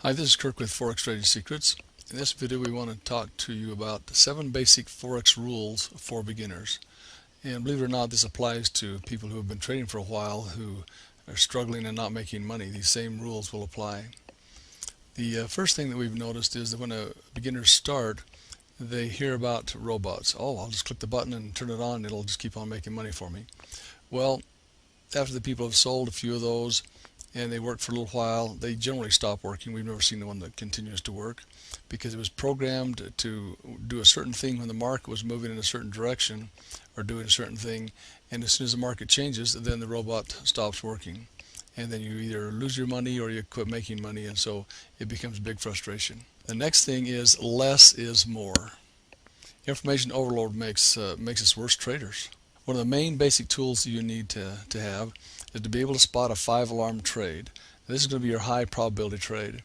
Hi, this is Kirk with Forex Trading Secrets. In this video we want to talk to you about 7 basic Forex rules for beginners. And believe it or not, this applies to people who have been trading for a while who are struggling and not making money. These same rules will apply. The first thing that we've noticed is that when beginners start, they hear about robots. Oh, I'll just click the button and turn it on and it'll just keep on making money for me. Well, after the people have sold a few of those and they work for a little while, they generally stop working. We've never seen the one that continues to work because it was programmed to do a certain thing when the market was moving in a certain direction or doing a certain thing, and as soon as the market changes, then the robot stops working, and then you either lose your money or you quit making money, and so it becomes a big frustration. The next thing is less is more. Information overload makes us worse traders. One of the main basic tools you need to have is to be able to spot a 5-alarm trade. This is going to be your high probability trade.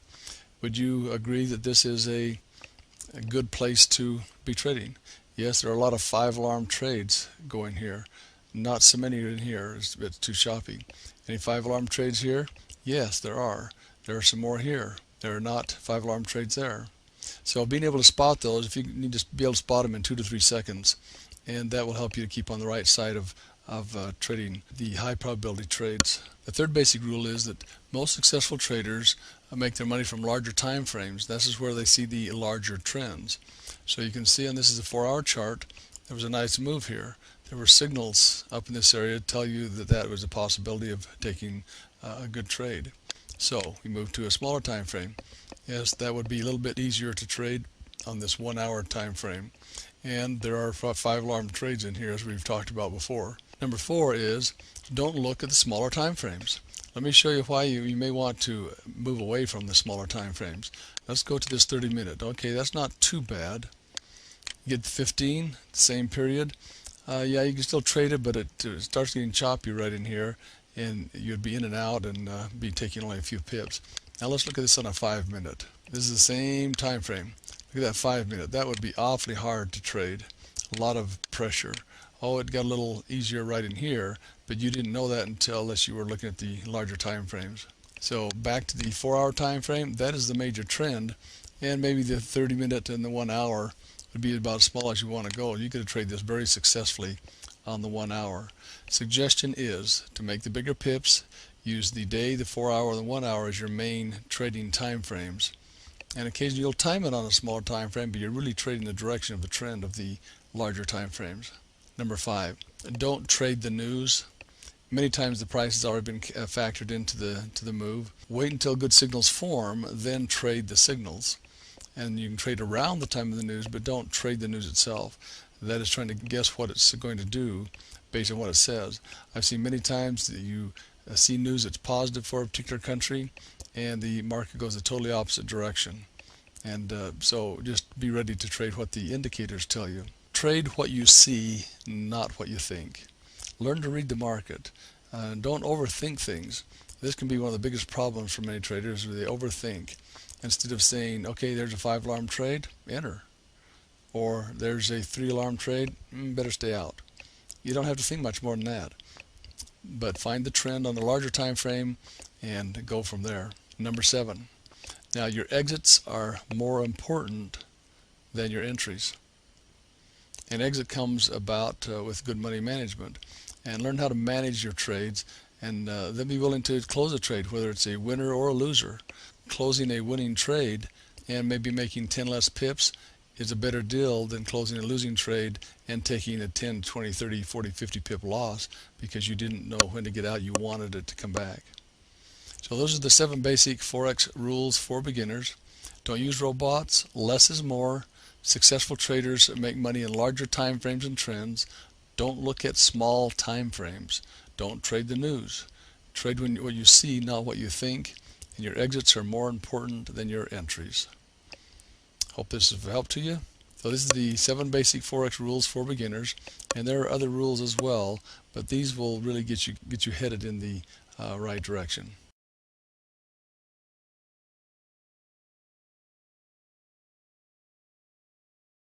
Would you agree that this is a good place to be trading? Yes, there are a lot of 5-alarm trades going here. Not so many in here. It's too choppy. Any 5-alarm trades here? Yes, there are. There are some more here. There are not 5-alarm trades there. So being able to spot those, if you need to be able to spot them in 2 to 3 seconds, and that will help you to keep on the right side of trading the high probability trades. The third basic rule is that most successful traders make their money from larger time frames. This is where they see the larger trends. So you can see, and this is a 4-hour chart, there was a nice move here. There were signals up in this area to tell you that that was a possibility of taking a good trade. So we move to a smaller time frame. Yes, that would be a little bit easier to trade on this 1-hour time frame. And there are 5-alarm trades in here, as we've talked about before. Number 4 is don't look at the smaller time frames. Let me show you why you may want to move away from the smaller time frames. Let's go to this 30-minute. Okay, that's not too bad. You get 15, same period. Yeah, you can still trade it, but it starts getting choppy right in here, and you'd be in and out and be taking only a few pips. Now let's look at this on a 5-minute. This is the same time frame. Look at that 5-minute. That would be awfully hard to trade. A lot of pressure. Oh, it got a little easier right in here, but you didn't know that unless you were looking at the larger time frames. So back to the 4-hour time frame, that is the major trend, and maybe the 30-minute and the 1 hour would be about as small as you want to go. You could trade this very successfully on the 1 hour. Suggestion is to make the bigger pips, use the day, the 4-hour, and the 1 hour as your main trading time frames. And occasionally you'll time it on a smaller time frame, but you're really trading the direction of the trend of the larger time frames. Number 5, don't trade the news. Many times the price has already been factored into the move. Wait until good signals form, then trade the signals. And you can trade around the time of the news, but don't trade the news itself. That is trying to guess what it's going to do based on what it says. I've seen many times that you see news that's positive for a particular country, and the market goes the totally opposite direction. And so just be ready to trade what the indicators tell you. Trade what you see, not what you think. Learn to read the market. Don't overthink things. This can be one of the biggest problems for many traders, where they overthink. Instead of saying, okay, there's a 5-alarm trade, enter. Or there's a 3-alarm trade, better stay out. You don't have to think much more than that. But find the trend on the larger time frame and go from there. Number 7. Now your exits are more important than your entries. An exit comes about with good money management, and learn how to manage your trades, and then be willing to close a trade, whether it's a winner or a loser. Closing a winning trade and maybe making 10 less pips is a better deal than closing a losing trade and taking a 10, 20, 30, 40, 50 pip loss because you didn't know when to get out. You wanted it to come back. So those are the 7 basic Forex rules for beginners. Don't use robots. Less is more. Successful traders make money in larger time frames and trends. Don't look at small time frames. Don't trade the news. Trade what you see, not what you think. And your exits are more important than your entries. Hope this is of help to you. So this is the 7 basic Forex rules for beginners, and there are other rules as well, but these will really get you headed in the right direction.